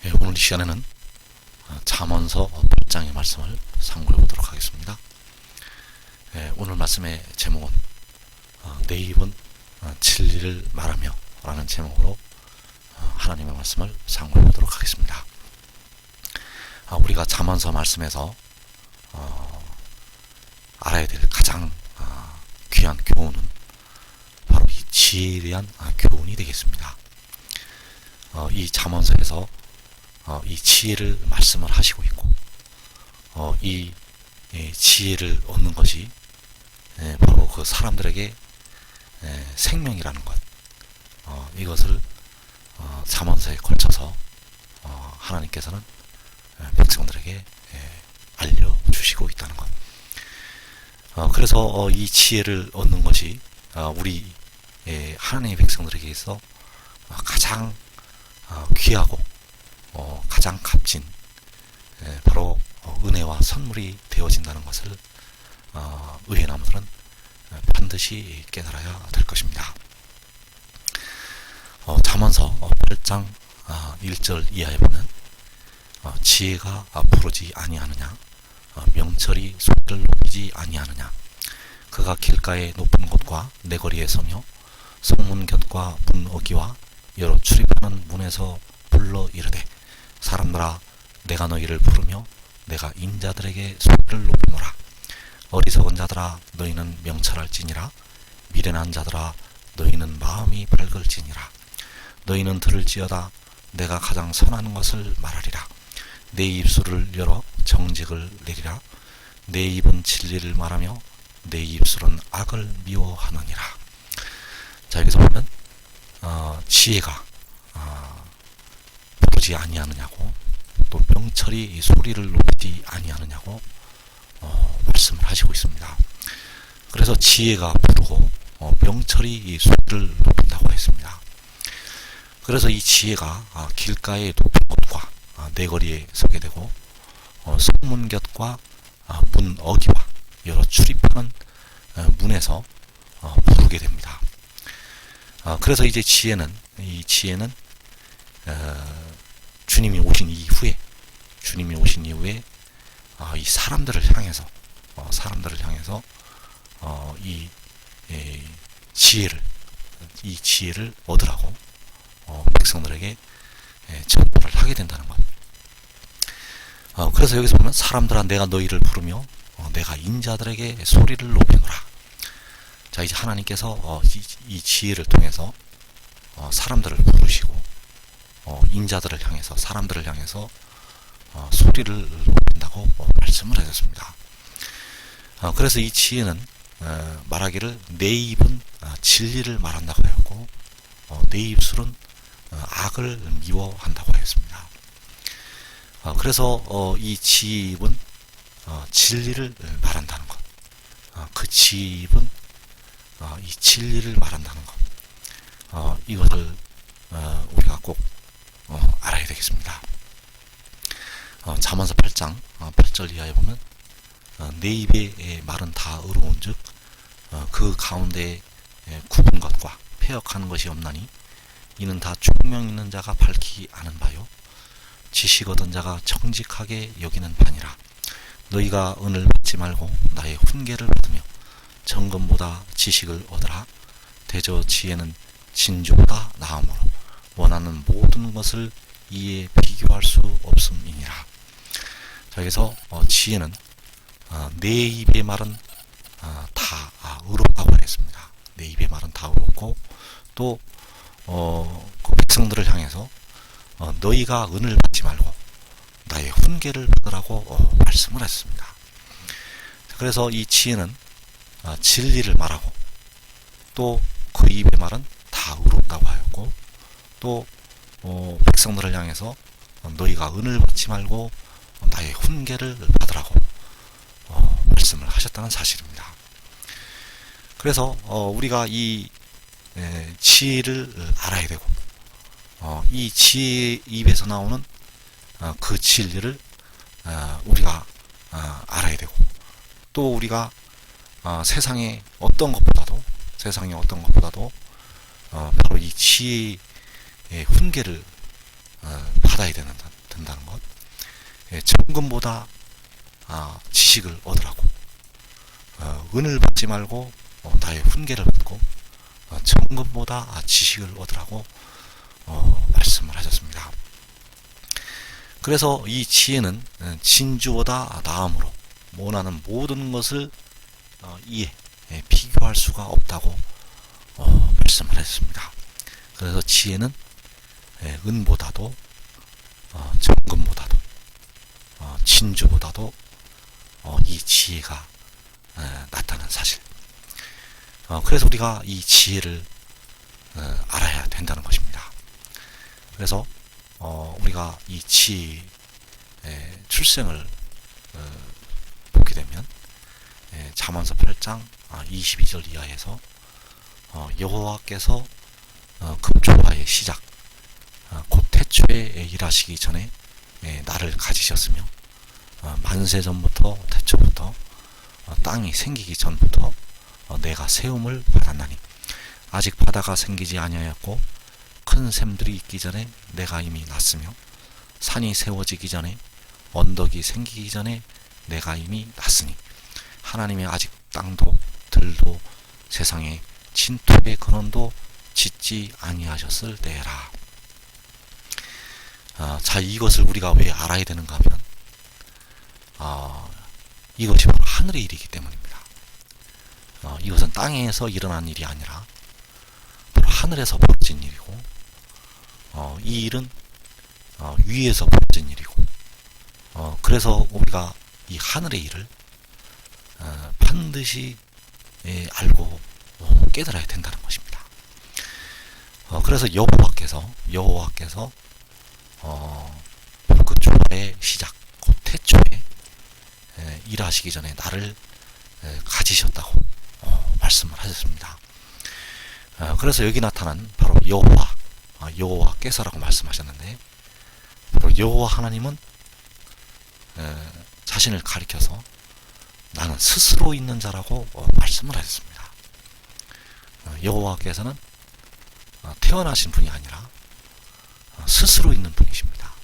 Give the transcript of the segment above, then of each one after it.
오늘 이 시간에는 잠언서 8장의 말씀을 상고해 보도록 하겠습니다. 오늘 말씀의 제목은 내 입은 진리를 말하며 라는 제목으로 하나님의 말씀을 상고해 보도록 하겠습니다. 우리가 잠언서 말씀에서 알아야 될 가장 귀한 교훈은 바로 이 지혜에 대한 교훈이 되겠습니다. 이 잠언서에서 이 지혜를 말씀을 하시고 있고, 이 지혜를 얻는 것이 바로 그 사람들에게 생명이라는 것, 이것을 잠언서에 걸쳐서 하나님께서는 백성들에게 알려주시고 있다는 것. 그래서 이 지혜를 얻는 것이 우리 하나님의 백성들에게 있어 가장 귀하고 가장 값진 바로 은혜와 선물이 되어진다는 것을 의회 나무들은 반드시 깨달아야 될 것입니다. 잠언서 8장 1절 이하에 보면 지혜가 부르지 아니하느냐, 명철이 소리를 높이지 아니하느냐, 그가 길가의 높은 곳과 내거리에 서며 성문 곁과 문 어기와 여러 출입하는 문에서 불러 이르되, 사람들아 내가 너희를 부르며 내가 인자들에게 소리를 높이노라. 어리석은 자들아 너희는 명철할지니라. 미련한 자들아 너희는 마음이 밝을지니라. 너희는 들을지어다 내가 가장 선한 것을 말하리라. 내 입술을 열어 정직을 내리라. 내 입은 진리를 말하며 내 입술은 악을 미워하느니라. 자, 여기서 보면 지혜가 부르지 아니하느냐고, 또 명철이 소리를 높이지 아니하느냐고 말씀을 하시고 있습니다. 그래서 지혜가 부르고 명철이 소리를 높인다고 했습니다. 그래서 이 지혜가 길가의 높은 곳과 내거리에 서게 되고, 성문 곁과 문 어기와 여러 출입하는 문에서 부르게 됩니다. 그래서 이제 이 지혜는 주님이 오신 이후에 이 사람들을 향해서 이 지혜를 얻으라고 백성들에게 전도를 하게 된다는 것. 그래서 여기서 보면 사람들아 내가 너희를 부르며 내가 인자들에게 소리를 높이노라. 자, 이제 하나님께서 이 지혜를 통해서 사람들을 부르시고 인자들을 향해서, 사람들을 향해서 소리를 높인다고 말씀을 하셨습니다. 그래서 이 지혜는 말하기를 내 입은 진리를 말한다고 하였고 내 입술은 악을 미워한다고 하였습니다. 그래서 이 지혜입은 진리를 말한다는 것, 그 지혜입은 이 진리를 말한다는 것, 이것을 우리가 꼭 알아야 되겠습니다. 잠언서 8장 8절 이하에 보면 내 입의 말은 다 의로운 즉 그 가운데 굽은 것과 패역하는 것이 없나니 이는 다 총명 있는 자가 밝히 아는 바요 지식 얻은 자가 정직하게 여기는 바니라. 너희가 은을 받지 말고 나의 훈계를 받으며 정금보다 지식을 얻으라. 대저 지혜는 진주보다 나음으로 원하는 모든 것을 이에 비교할 수 없음이니라. 자, 여기서 지혜는 내 입의 말은 다 의롭다고 했습니다. 내 입의 말은 다 의롭고, 또 그 백성들을 향해서 너희가 은을 받지 말고 나의 훈계를 받으라고 말씀을 했습니다. 그래서 이 지혜는 진리를 말하고, 또 그 입의 말은 다 의롭다고 하였고, 또 백성들을 향해서 너희가 은을 받지 말고 나의 훈계를 받으라고 말씀을 하셨다는 사실입니다. 그래서 우리가 이 지혜를 알아야 되고, 이 지혜의 입에서 나오는 그 진리를 우리가 알아야 되고, 또 우리가 세상의 어떤 것보다도 바로 이 지혜의 훈계를 받아야 되는 것, 된다는 것. 천금보다 지식을 얻으라고. 은을 받지 말고 나의 훈계를 받고 천금보다 지식을 얻으라고 말씀을 하셨습니다. 그래서 이 지혜는 진주보다 나음으로 원하는 모든 것을 비교할 수가 없다고 말씀을 하셨습니다. 그래서 지혜는 은보다도 정금보다도 진주보다도 이 지혜가 낫다는 사실. 그래서 우리가 이 지혜를 알아야 된다는 것입니다. 그래서 우리가 이 지혜의 출생을 보게 되면 잠언서 8장 22절 이하에서 여호와께서 급조화의 시작 곧 태초에 일하시기 전에 나를 가지셨으며 만세 전부터 태초부터 땅이 생기기 전부터 내가 세움을 받았나니 아직 바다가 생기지 아니하였고 큰 샘들이 있기 전에 내가 이미 났으며 산이 세워지기 전에 언덕이 생기기 전에 내가 이미 났으니 하나님이 아직 땅도 들도 세상에 진토의 근원도 짓지 아니하셨을 때라. 자, 이것을 우리가 왜 알아야 되는가 하면 이것이 바로 하늘의 일이기 때문입니다. 이것은 땅에서 일어난 일이 아니라 바로 하늘에서 벌어진 일이고 이 일은 위에서 벌어진 일이고 그래서 우리가 이 하늘의 일을 반드시 알고 깨달아야 된다는 것입니다. 그래서 여호와께서 그 조화의 시작 곧 태초에 일하시기 전에 나를 가지셨다고 말씀을 하셨습니다. 그래서 여기 나타난 바로 여호와께서라고 말씀하셨는데 바로 여호와 하나님은 자신을 가리켜서 나는 스스로 있는 자라고 말씀을 하셨습니다. 여호와께서는 태어나신 분이 아니라 스스로 있는 분이십니다.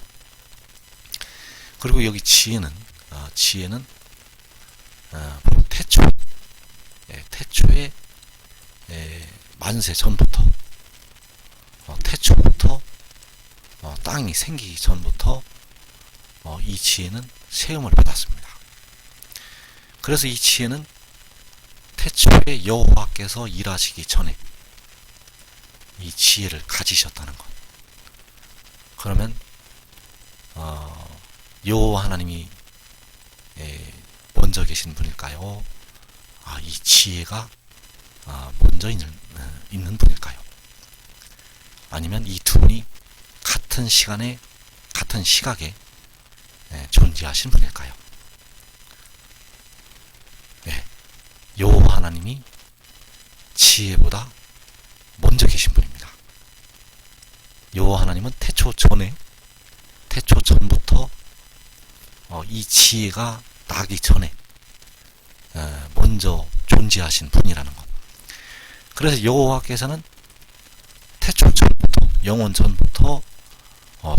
그리고 여기 지혜는 바로 태초에 만세 전부터 태초부터 땅이 생기기 전부터 이 지혜는 세움을 받았습니다. 그래서 이 지혜는 태초에 여호와께서 일하시기 전에 이 지혜를 가지셨다는 것. 그러면 여호와 하나님이 먼저 계신 분일까요? 이 지혜가 먼저 있는 분일까요? 아니면 이 두 분이 같은 시간에 같은 시각에 존재하신 분일까요? 여호와 하나님이 지혜보다 먼저 계신 분입니다. 여호와 하나님은 태초 전부터 이 지혜가 나기 전에 먼저 존재하신 분이라는 것. 그래서 여호와께서는 태초 전부터 영원 전부터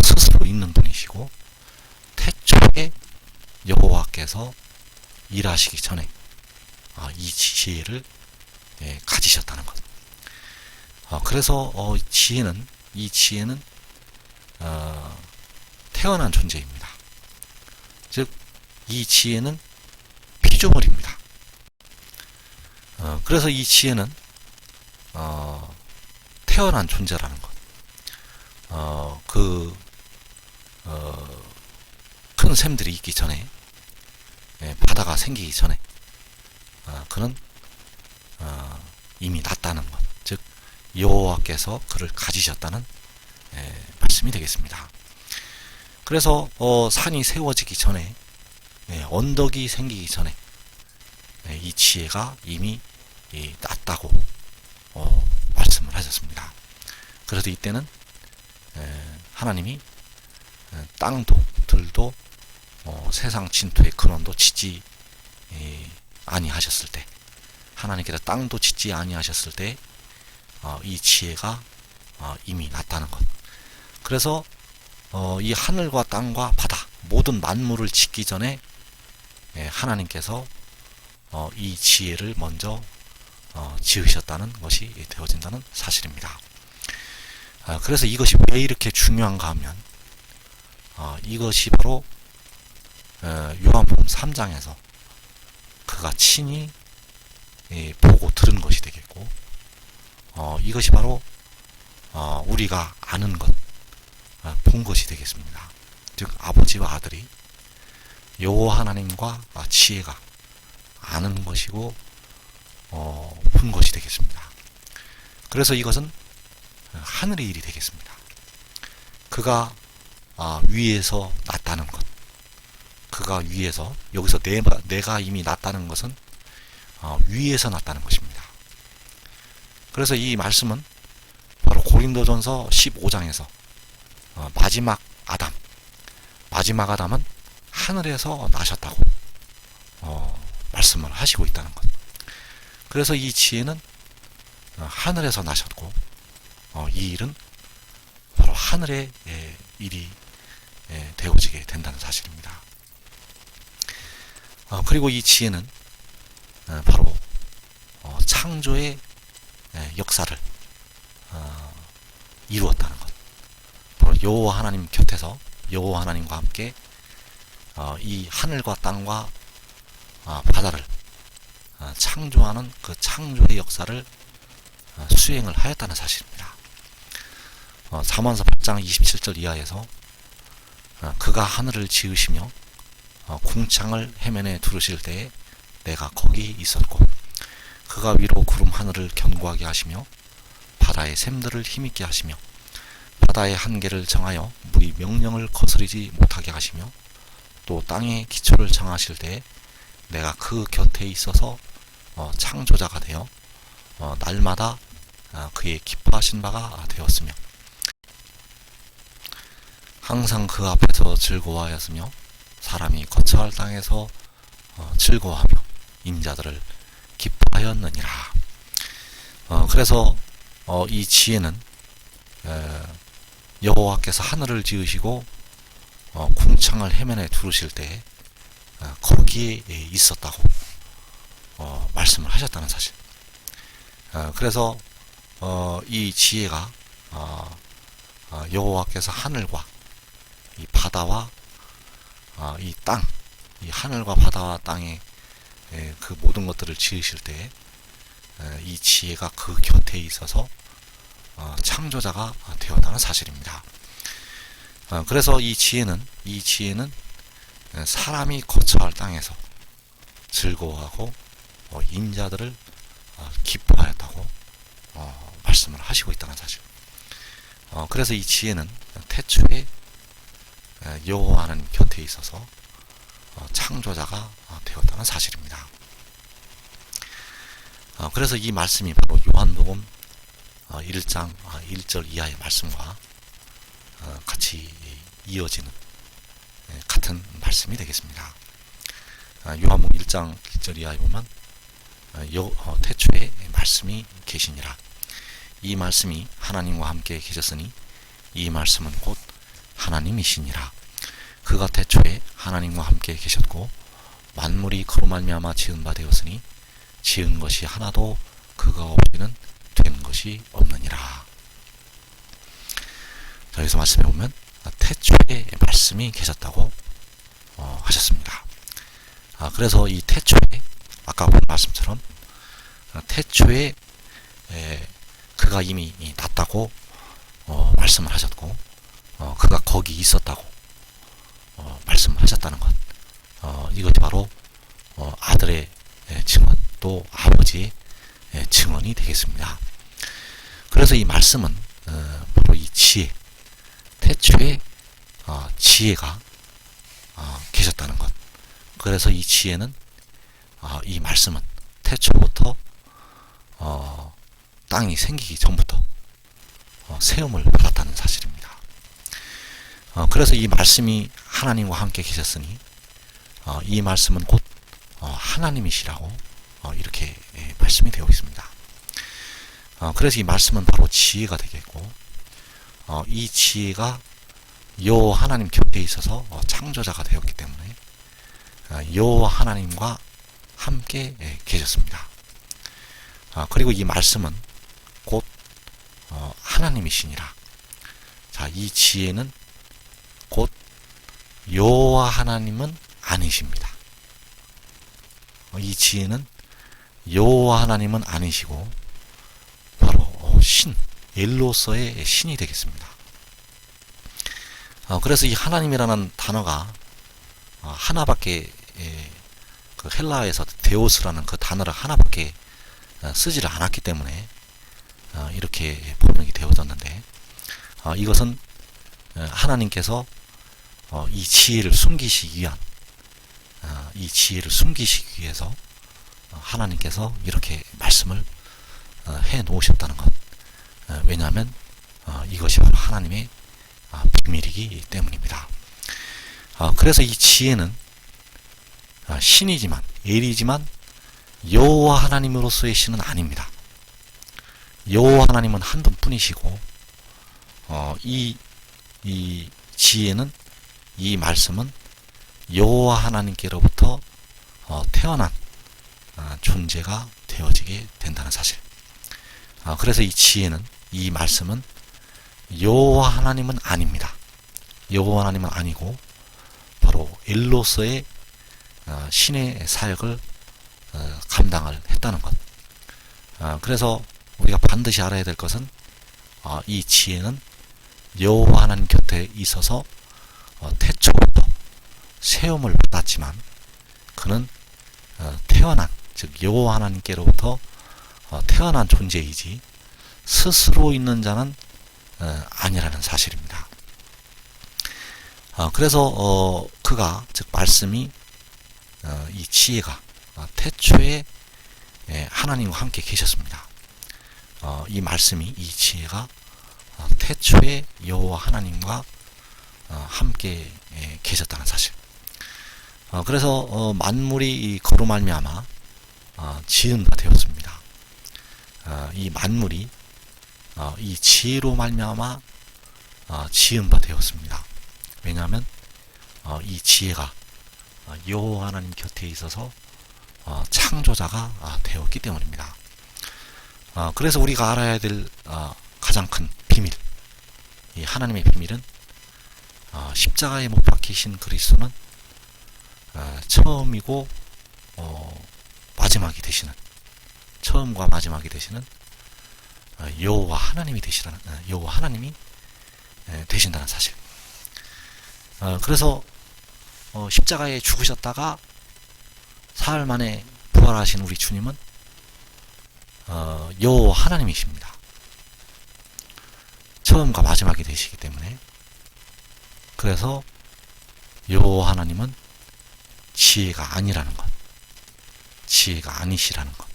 스스로 있는 분이시고 태초에 여호와께서 일하시기 전에 이 지혜를 가지셨다는 것. 그래서 이 지혜는 태어난 존재입니다. 즉 이 지혜는 피조물입니다. 그래서 이 지혜는 태어난 존재라는 것. 큰 샘들이 있기 전에 바다가 생기기 전에 그는 이미 났다는 것. 즉 여호와께서 그를 가지셨다는 말씀이 되겠습니다. 그래서 산이 세워지기 전에 언덕이 생기기 전에 이 지혜가 이미 났다고 말씀을 하셨습니다. 그래서 이때는 하나님이 땅도 들도 세상 진토의 근원도 짓지 아니하셨을 때, 하나님께서 땅도 짓지 아니하셨을 때 이 지혜가 이미 났다는 것. 그래서 이 하늘과 땅과 바다 모든 만물을 짓기 전에 하나님께서 이 지혜를 먼저 지으셨다는 것이 되어진다는 사실입니다. 그래서 이것이 왜 이렇게 중요한가 하면 이것이 바로 요한복음 3장에서 그가 친히 보고 들은 것이 되겠고, 이것이 바로 우리가 아는 것, 본 것이 되겠습니다. 즉 아버지와 아들이 여호와 하나님과 지혜가 아는 것이고 본 것이 되겠습니다. 그래서 이것은 하늘의 일이 되겠습니다. 그가 위에서 났다는 것, 그가 위에서, 여기서 내가 이미 났다는 것은 위에서 났다는 것입니다. 그래서 이 말씀은 바로 고린도전서 15장에서 마지막 아담은 하늘에서 나셨다고 말씀을 하시고 있다는 것. 그래서 이 지혜는 하늘에서 나셨고, 이 일은 바로 하늘의 일이 되어지게 된다는 사실입니다. 그리고 이 지혜는 바로 창조의 역사를 이루었다는 것. 바로 여호와 하나님 곁에서 여호와 하나님과 함께 이 하늘과 땅과 바다를 창조하는 그 창조의 역사를 수행을 하였다는 사실입니다. 잠언서 8장 27절 이하에서 그가 하늘을 지으시며 궁창을 해면에 두르실 때에 내가 거기 있었고, 그가 위로 구름 하늘을 견고하게 하시며 바다의 샘들을 힘있게 하시며 바다의 한계를 정하여 물이 명령을 거스르지 못하게 하시며 또 땅의 기초를 정하실 때에 내가 그 곁에 있어서 창조자가 되어 날마다 그의 기뻐하신 바가 되었으며 항상 그 앞에서 즐거워하였으며 사람이 거처할 땅에서 즐거워하며 인자들을 기뻐하였느니라. 그래서 이 지혜는 여호와께서 하늘을 지으시고 궁창을 해면에 두르실 때 거기에 있었다고 말씀을 하셨다는 사실. 그래서 이 지혜가 여호와께서 하늘과 이 바다와 이 땅, 이 하늘과 바다와 땅의 그 모든 것들을 지으실 때 이 지혜가 그 곁에 있어서 창조자가 되었다는 사실입니다. 그래서 이 지혜는 사람이 거처할 땅에서 즐거워하고 인자들을 기뻐하였다고 말씀을 하시고 있다는 사실. 그래서 이 지혜는 태초에 여호와 하나님 곁에 있어서 창조자가 되었다는 사실입니다. 그래서 이 말씀이 바로 요한복음 1장 1절 이하의 말씀과 같이 이어지는 같은 말씀이 되겠습니다. 요한복음 1장 1절 이하에 보면 태초에 말씀이 계시니라. 이 말씀이 하나님과 함께 계셨으니 이 말씀은 곧 하나님이시니라. 그가 태초에 하나님과 함께 계셨고 만물이 그로 말미암아 지은 바 되었으니 지은 것이 하나도 그가 없이는 된 것이 없느니라. 여기서 말씀해 보면 태초에 말씀이 계셨다고 하셨습니다. 그래서 이 태초에 아까 본 말씀처럼 태초에 그가 이미 났다고 말씀을 하셨고 그가 거기 있었다고 말씀을 하셨다는 것. 이것이 바로 아들의 증언 또 아버지의 증언이 되겠습니다. 그래서 이 말씀은 바로 이 지혜, 태초에 지혜가 계셨다는 것. 그래서 이 지혜는 이 말씀은 태초부터 땅이 생기기 전부터 세움을 받았다는 사실입니다. 그래서 이 말씀이 하나님과 함께 계셨으니 이 말씀은 곧 하나님이시라고 이렇게 말씀이 되어 있습니다. 그래서 이 말씀은 바로 지혜가 되겠고 이 지혜가 요 하나님 곁에 있어서 창조자가 되었기 때문에 요 하나님과 함께 계셨습니다. 그리고 이 말씀은 곧 하나님이시니라. 자, 이 지혜는 곧 여호와 하나님은 아니십니다. 이 지혜는 여호와 하나님은 아니시고 바로 신, 엘로서의 신이 되겠습니다. 그래서 이 하나님이라는 단어가 하나밖에, 그 헬라어에서 데오스라는 그 단어를 하나밖에 쓰지를 않았기 때문에 이렇게 번역이 되어졌는데, 이것은 하나님께서 이 지혜를 숨기시기 위한, 이 지혜를 숨기시기 위해서 하나님께서 이렇게 말씀을 해 놓으셨다는 것. 왜냐하면 이것이 바로 하나님의 비밀이기 때문입니다. 그래서 이 지혜는 신이지만, 엘이지만 여호와 하나님으로서의 신은 아닙니다. 여호와 하나님은 한 분뿐이시고, 이 지혜는, 이 말씀은 여호와 하나님께로부터 태어난 존재가 되어지게 된다는 사실. 그래서 이 지혜는, 이 말씀은 여호와 하나님은 아닙니다. 여호와 하나님은 아니고 바로 엘로서의 신의 사역을 감당을 했다는 것. 그래서 우리가 반드시 알아야 될 것은 이 지혜는 여호와 하나님 곁에 있어서 태초부터 세움을 받았지만 그는 태어난, 즉 여호와 하나님께로부터 태어난 존재이지 스스로 있는 자는 아니라는 사실입니다. 그래서 그가, 즉 말씀이, 이 지혜가 태초에 하나님과 함께 계셨습니다. 이 말씀이, 이 지혜가 태초에 여호와 하나님과 함께 계셨다는 사실. 그래서 만물이 거로 말미암아 지은 바 되었습니다. 이 만물이 이 지혜로 말미암아 지은 바 되었습니다. 왜냐하면 이 지혜가 여호와 하나님 곁에 있어서 창조자가 되었기 때문입니다. 그래서 우리가 알아야 될 가장 큰 비밀, 이 하나님의 비밀은 십자가에 못 박히신 그리스도는 처음이고 마지막이 되시는, 처음과 마지막이 되시는 여호와 하나님이 되시라는, 여호와 하나님이 되신다는 사실. 그래서 십자가에 죽으셨다가 사흘 만에 부활하신 우리 주님은 여호와 하나님이십니다. 처음과 마지막이 되시기 때문에. 그래서 여호와 하나님은 지혜가 아니라는 것, 지혜가 아니시라는 것.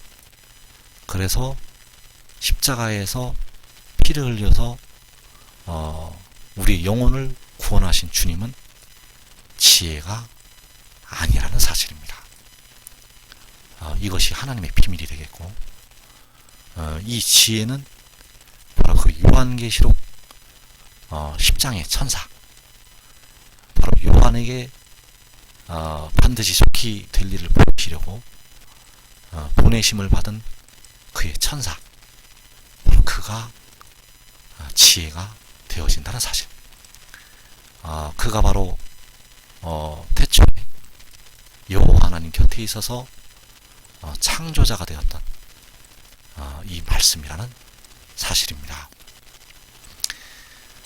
그래서 십자가에서 피를 흘려서 우리 영혼을 구원하신 주님은 지혜가 아니라는 사실입니다. 이것이 하나님의 비밀이 되겠고, 이 지혜는 바로 그 요한계시록 10장의 천사, 바로 요한에게 반드시 속히 될 일을 보이시려고 보내심을 받은 그의 천사, 바로 그가 지혜가 되어진다는 사실. 그가 바로 태초에 여호와 하나님 곁에 있어서 창조자가 되었던 이 말씀이라는 사실입니다.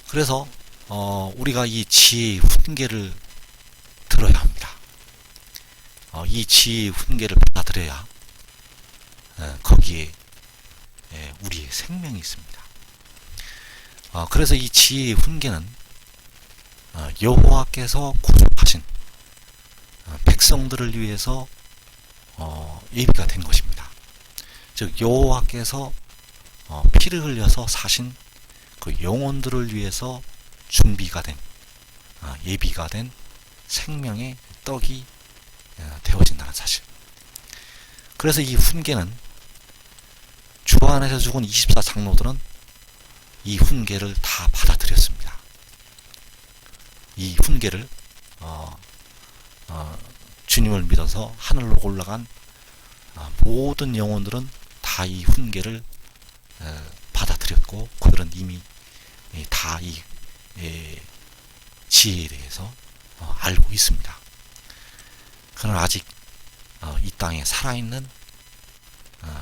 그래서 우리가 이 지혜의 훈계를 들어야 합니다. 이 지혜의 훈계를 받아들여야 거기에 우리의 생명이 있습니다. 그래서 이 지혜의 훈계는 여호와께서 구속하신 백성들을 위해서 예비가 된 것입니다. 즉 여호와께서 피를 흘려서 사신 그 영혼들을 위해서 준비가 된, 예비가 된 생명의 떡이 되어진다는 사실. 그래서 이 훈계는 주 안에서 죽은 24장로들은 이 훈계를 다 받아들였습니다. 이 훈계를 주님을 믿어서 하늘로 올라간 모든 영혼들은 다 이 훈계를 받아들였고 그들은 이미 다 이 지혜에 대해서 알고 있습니다. 그러나 아직 이 땅에 살아있는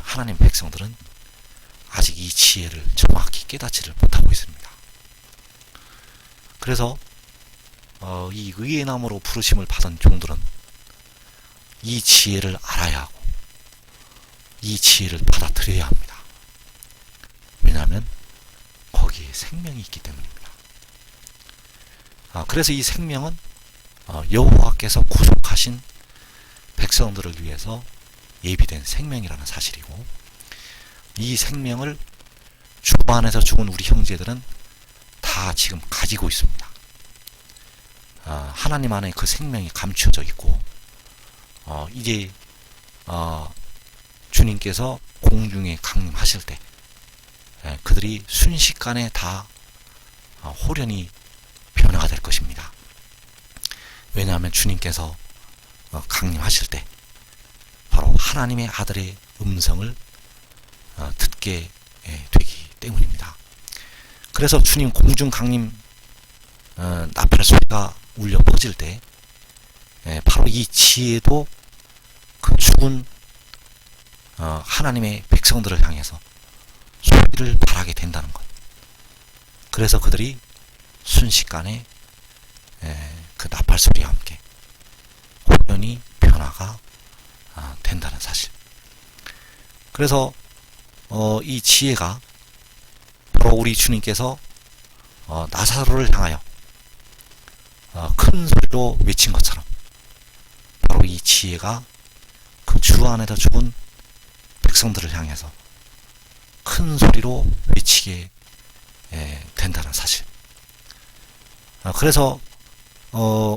하나님 백성들은 아직 이 지혜를 정확히 깨닫지를 못하고 있습니다. 그래서 이 의의 나무로 부르심을 받은 종들은 이 지혜를 알아야 하고 이 지혜를 받아들여야 합니다. 왜냐하면 거기에 생명이 있기 때문입니다. 그래서 이 생명은 여호와께서 구속하신 백성들을 위해서 예비된 생명이라는 사실이고, 이 생명을 주 안에서 죽은 우리 형제들은 다 지금 가지고 있습니다. 하나님 안에 그 생명이 감추어져 있고, 이제 주님께서 공중에 강림하실 때 그들이 순식간에 다 홀연히 변화가 될 것입니다. 왜냐하면 주님께서 강림하실 때 바로 하나님의 아들의 음성을 듣게 되기 때문입니다. 그래서 주님 공중 강림 나팔 소리가 울려 퍼질 때 바로 이 지혜도 그 죽은 하나님의 백성들을 향해서 소리를 발하게 된다는 것. 그래서 그들이 순식간에 그 나팔 소리와 함께 홀연히 변화가 된다는 사실. 그래서 이 지혜가 바로 우리 주님께서 나사로를 향하여 큰 소리로 외친 것처럼 바로 이 지혜가 그 주 안에서 죽은 백성들을 향해서 큰 소리로 외치게 된다는 사실. 그래서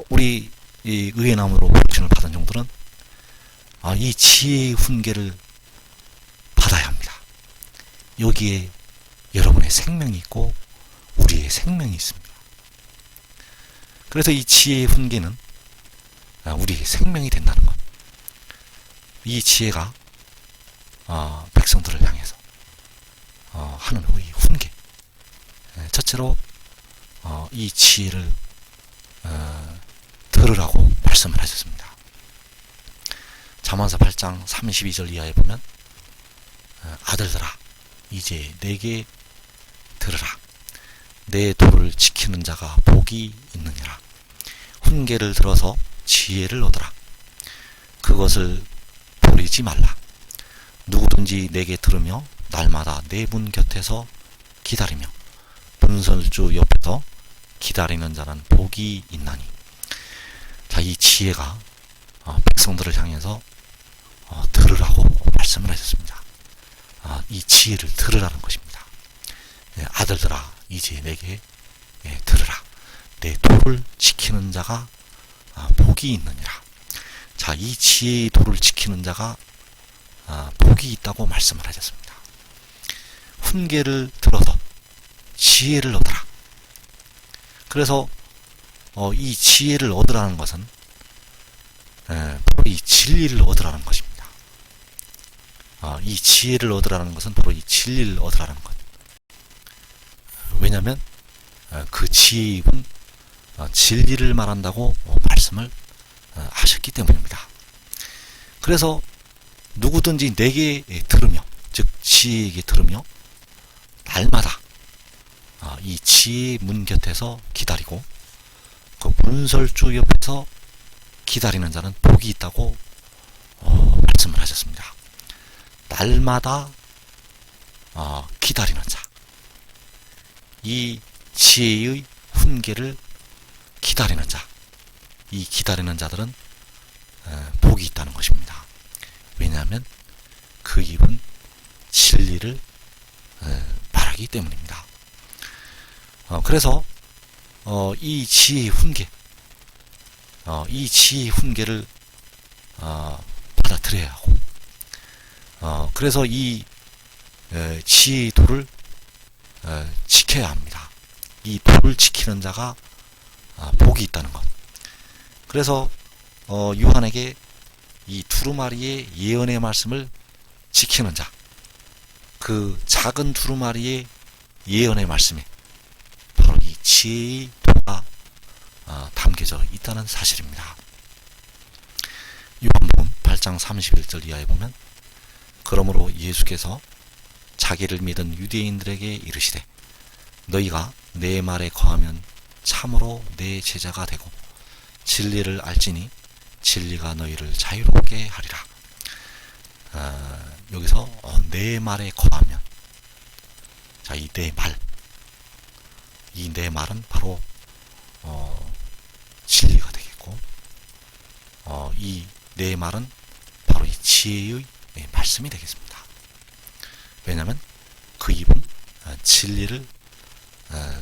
우리 이 의의 나무로 부르심을 받은 종들은 이 지혜의 훈계를 받아야 합니다. 여기에 여러분의 생명이 있고 우리의 생명이 있습니다. 그래서 이 지혜의 훈계는 우리의 생명이 된다는 것. 이 지혜가 백성들을 향해서 하는 이 훈계, 첫째로 이 지혜를 들으라고 말씀을 하셨습니다. 잠언서 8장 32절 이하에 보면 아들들아 이제 내게 들으라. 내 도를 지키는 자가 복이 있느니라. 훈계를 들어서 지혜를 얻으라. 그것을 버리지 말라. 누구든지 내게 들으며 날마다 내 문 곁에서 기다리며 분설주 옆에서 기다리는 자는 복이 있나니. 자, 이 지혜가 백성들을 향해서 들으라고 말씀을 하셨습니다. 이 지혜를 들으라는 것입니다. 아들들아 이제 내게 들으라. 내 도를 지키는 자가 복이 있느니라. 자, 이 지혜의 도를 지키는 자가 복이 있다고 말씀을 하셨습니다. 훈계를 들어서 지혜를 얻으라. 그래서 이 지혜를 얻으라는 것은 바로 이 진리를 얻으라는 것입니다. 이 지혜를 얻으라는 것은 바로 이 진리를 얻으라는 것. 왜냐하면 그 지혜의 입은 진리를 말한다고 말씀을 하셨기 때문입니다. 그래서 누구든지 내게 들으며, 즉 지혜에게 들으며 날마다 이 지혜의 문 곁에서 기다리고 그 문설주 옆에서 기다리는 자는 복이 있다고 말씀을 하셨습니다. 날마다 기다리는 자, 이 지혜의 훈계를 기다리는 자, 이 기다리는 자들은 복이 있다는 것입니다. 왜냐하면 그 입은 진리를 말하기 때문입니다. 그래서 이 지혜의 훈계, 이 지혜의 훈계를 받아들여야 하고, 그래서 이 지혜의 도를 지켜야 합니다. 이 도를 지키는 자가 복이 있다는 것. 그래서 요한에게 이 두루마리의 예언의 말씀을 지키는 자, 그 작은 두루마리의 예언의 말씀에 바로 이 지혜의 도가 담겨져 있다는 사실입니다. 요한복음 8장 31절 이하에 보면, 그러므로 예수께서 자기를 믿은 유대인들에게 이르시되 너희가 내 말에 거하면 참으로 내 제자가 되고 진리를 알지니 진리가 너희를 자유롭게 하리라. 여기서 내 말에 거하면, 자, 이 내 말, 이 내 말은 바로 진리가 되겠고, 이 내 말은 바로 이 지혜의 말씀이 되겠습니다. 왜냐하면 그 입은 진리를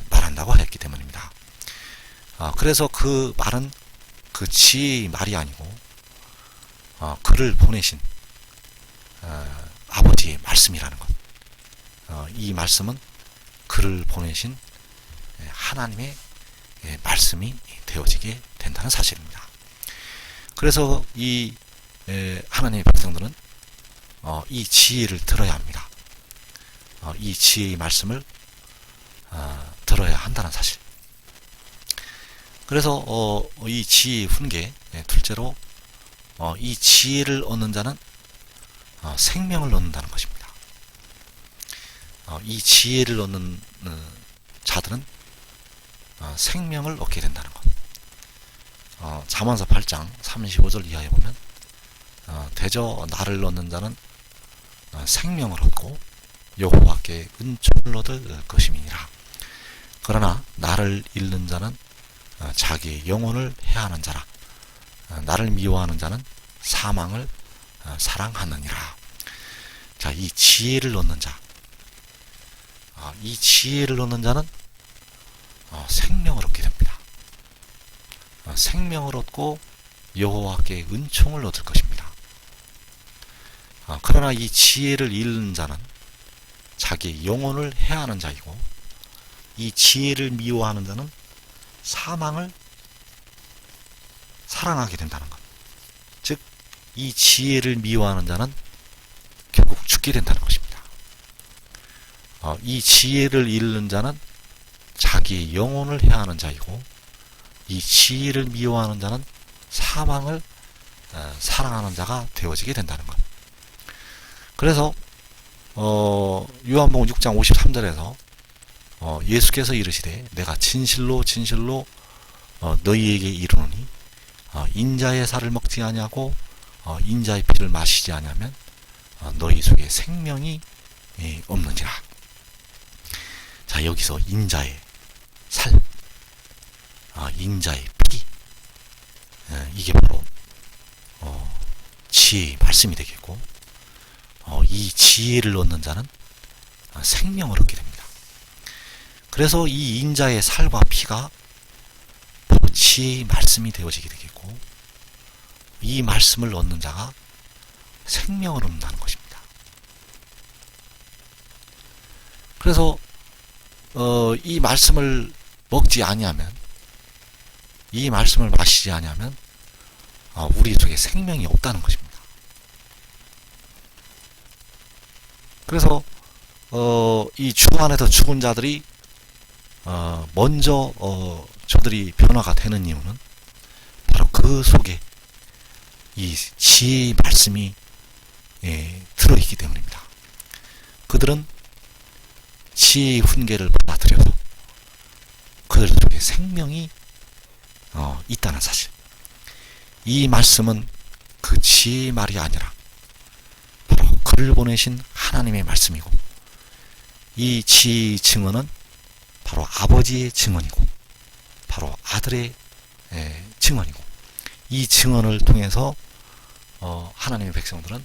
말한다고 하였기 때문입니다. 그래서 그 말은 그 지혜의 말이 아니고 그를 보내신 아버지의 말씀이라는 것. 이 말씀은 그를 보내신 하나님의 말씀이 되어지게 된다는 사실입니다. 그래서 이 하나님의 백성들은 이 지혜를 들어야 합니다. 이 지혜의 말씀을 들어야 한다는 사실. 그래서 이 지혜의 훈계, 둘째로 이 지혜를 얻는 자는 생명을 얻는다는 것입니다. 이 지혜를 얻는 자들은 생명을 얻게 된다는 것. 잠언서 8장 35절 이하에 보면, 대저 나를 얻는 자는 생명을 얻고 여호와께 은총을 얻을 것임이니라. 그러나 나를 잃는 자는 자기의 영혼을 해하는 자라. 나를 미워하는 자는 사망을 사랑하느니라. 자, 이 지혜를 얻는 자, 이 지혜를 얻는 자는 생명을 얻게 됩니다. 생명을 얻고 여호와께 은총을 얻을 것입니다. 그러나 이 지혜를 잃는 자는 자기의 영혼을 해하는 자이고, 이 지혜를 미워하는 자는 사망을 사랑하게 된다는 것. 즉, 이 지혜를 미워하는 자는 결국 죽게 된다는 것입니다. 이 지혜를 잃는 자는 자기의 영혼을 해하는 자이고, 이 지혜를 미워하는 자는 사망을 사랑하는 자가 되어지게 된다는 것. 그래서 요한복음 6장 53절에서 예수께서 이르시되 내가 진실로 진실로 너희에게 이르노니 인자의 살을 먹지 아니하고 인자의 피를 마시지 아니하면 너희 속에 생명이 없느니라. 자, 여기서 인자의 살, 인자의 피, 이게 바로 지혜의 말씀이 되겠고, 이 지혜를 얻는 자는 생명을 얻게 됩니다. 그래서 이 인자의 살과 피가 바로 지혜의 말씀이 되어지게 되겠고, 이 말씀을 얻는 자가 생명을 얻는다는 것입니다. 그래서 이 말씀을 먹지 아니하면, 이 말씀을 마시지 아니하면 우리 속에 생명이 없다는 것입니다. 그래서 이 주 안에서 죽은 자들이 먼저 저들이 변화가 되는 이유는 바로 그 속에 이 지혜의 말씀이 들어있기 때문입니다. 그들은 지혜의 훈계를 받아들여서 그들 속에 생명이 있다는 사실. 이 말씀은 그 지혜의 말이 아니라 바로 그를 보내신 하나님의 말씀이고, 이 지혜의 증언은 바로 아버지의 증언이고 바로 아들의 증언이고, 이 증언을 통해서 하나님의 백성들은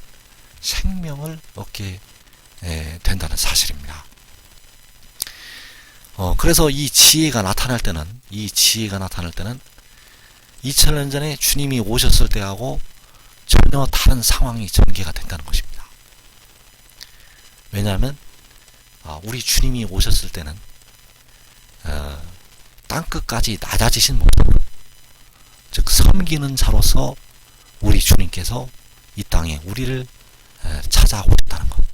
생명을 얻게 된다는 사실입니다. 그래서 이 지혜가 나타날 때는 2000년 전에 주님이 오셨을 때하고 전혀 다른 상황이 전개가 된다는 것입니다. 왜냐하면 우리 주님이 오셨을 때는 땅끝까지 낮아지신 모습으로, 즉 섬기는 자로서 우리 주님께서 이 땅에 우리를 찾아오셨다는 것.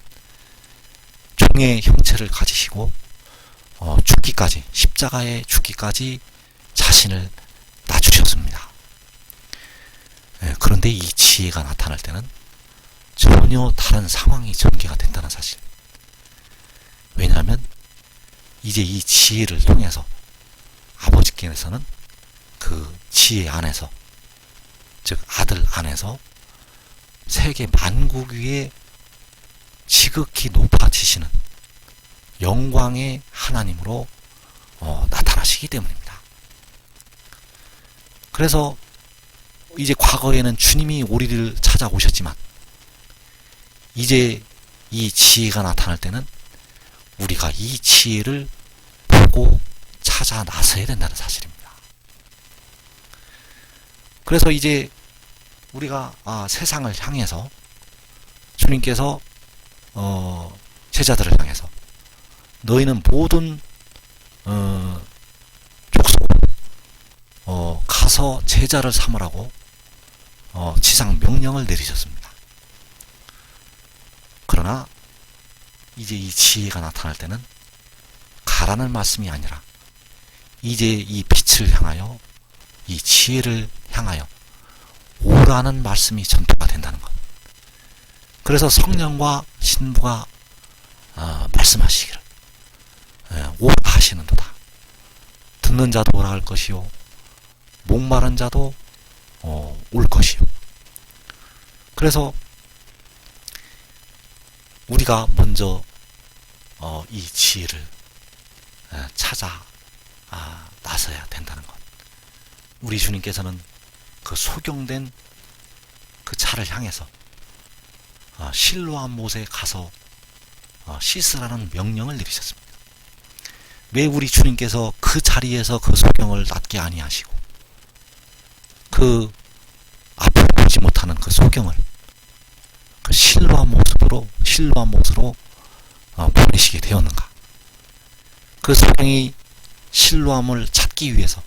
종의 형체를 가지시고 죽기까지, 십자가에 죽기까지 자신을 낮추셨습니다. 그런데 이 지혜가 나타날 때는 전혀 다른 상황이 전개가 된다는 사실. 왜냐하면 이제 이 지혜를 통해서 아버지께서는 그 지혜 안에서, 즉 아들 안에서 세계 만국 위에 지극히 높아지시는 영광의 하나님으로 나타나시기 때문입니다. 그래서 이제 과거에는 주님이 우리를 찾아오셨지만 이제 이 지혜가 나타날 때는 우리가 이 지혜를 보고 찾아 나서야 된다는 사실입니다. 그래서 이제 우리가 세상을 향해서 주님께서 제자들을 향해서 너희는 모든 족속 가서 제자를 삼으라고 지상 명령을 내리셨습니다. 그러나 이제 이 지혜가 나타날 때는 가라는 말씀이 아니라 이제 이 빛을 향하여, 이 지혜를 향하여 오라는 말씀이 전파가 된다는 것. 그래서 성령과 신부가 말씀하시기를 오라 하시는도다. 듣는 자도 오라 할 것이요, 목마른 자도 올 것이요. 그래서 우리가 먼저 이 지혜를 찾아 나서야 된다는 것. 우리 주님께서는 그 소경된 그 차를 향해서 실로암 못에 가서 씻으라는 명령을 내리셨습니다. 왜 우리 주님께서 그 자리에서 그 소경을 낫게 아니하시고 그 앞을 보지 못하는 그 소경을 그 실로암 못으로 보내시게 되었는가? 그 소경이 실로암을 찾기 위해서,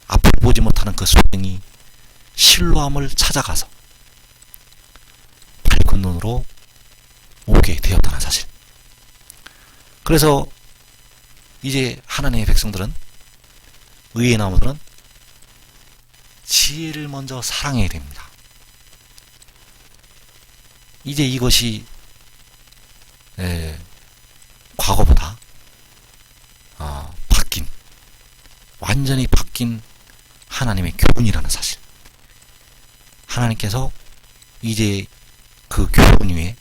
앞을 보지 못하는 그 소경이 실로암을 찾아가서 밝은 눈으로 오게 되었다는 사실. 그래서 이제 하나님의 백성들은, 의의 나무들은 지혜를 먼저 사랑해야 됩니다. 이제 이것이 과거보다 완전히 바뀐 하나님의 교훈이라는 사실. 하나님께서 이제 그 교훈 위에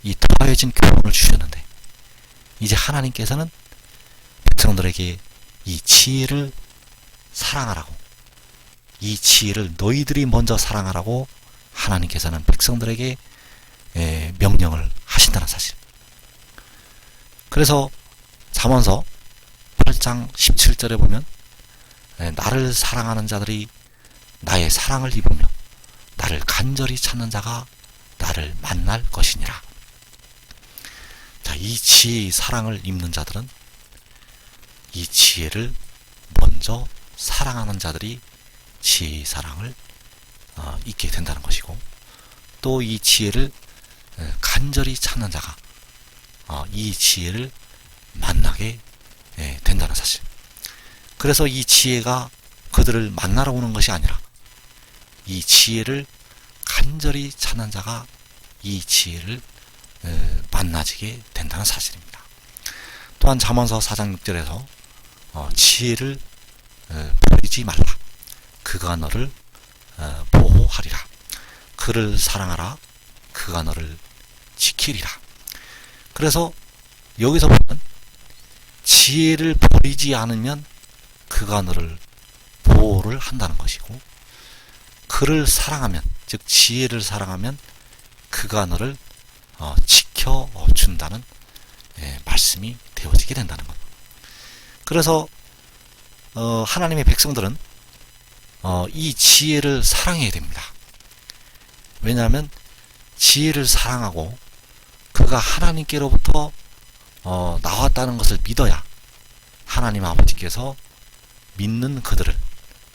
이 더해진 교훈을 주셨는데, 이제 하나님께서는 백성들에게 이 지혜를 사랑하라고, 이 지혜를 너희들이 먼저 사랑하라고 하나님께서는 백성들에게 명령을 하신다는 사실. 그래서 잠언서 8장 17절에 보면 나를 사랑하는 자들이 나의 사랑을 입으며 나를 간절히 찾는 자가 나를 만날 것이니라. 자, 이 지혜의 사랑을 입는 자들은 이 지혜를 먼저 사랑하는 자들이 지혜의 사랑을 잊게 된다는 것이고, 또 이 지혜를 간절히 찾는 자가 이 지혜를 만나게 된다는 사실. 그래서 이 지혜가 그들을 만나러 오는 것이 아니라 이 지혜를 간절히 찾는 자가 이 지혜를 만나지게 된다는 사실입니다. 또한 잠언서 4장 6절에서 지혜를 버리지 말라. 그가 너를 보호하리라. 그를 사랑하라. 그가 너를 지키리라. 그래서 여기서 보면 지혜를 버리지 않으면 그가 너를 보호를 한다는 것이고, 그를 사랑하면, 즉 지혜를 사랑하면 그가 너를 지켜준다는 말씀이 되어지게 된다는 것. 그래서 하나님의 백성들은 이 지혜를 사랑해야 됩니다. 왜냐하면 지혜를 사랑하고 그가 하나님께로부터 나왔다는 것을 믿어야 하나님 아버지께서 믿는 그들을,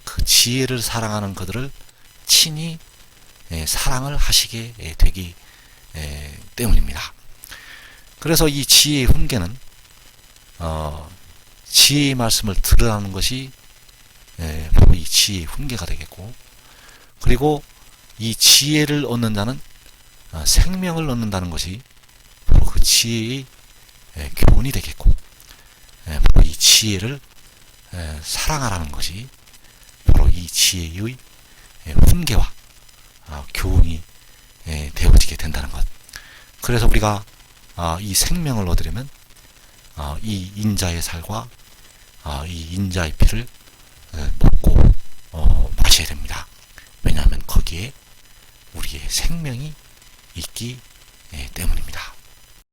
그 지혜를 사랑하는 그들을 친히 사랑을 하시게 되기 때문입니다. 그래서 이 지혜의 훈계는 지혜의 말씀을 들으라는 것이 바로 이 지혜의 훈계가 되겠고, 그리고 이 지혜를 얻는 자는 생명을 얻는다는 것이 바로 그 지혜의 교훈이 되겠고, 바로 이 지혜를 사랑하라는 것이 바로 이 지혜의 훈계와 교훈이 되어지게 된다는 것. 그래서 우리가 이 생명을 얻으려면 이 인자의 살과 이 인자의 피를 먹고 마셔야 됩니다. 왜냐하면 거기에 우리의 생명이 있기 때문입니다.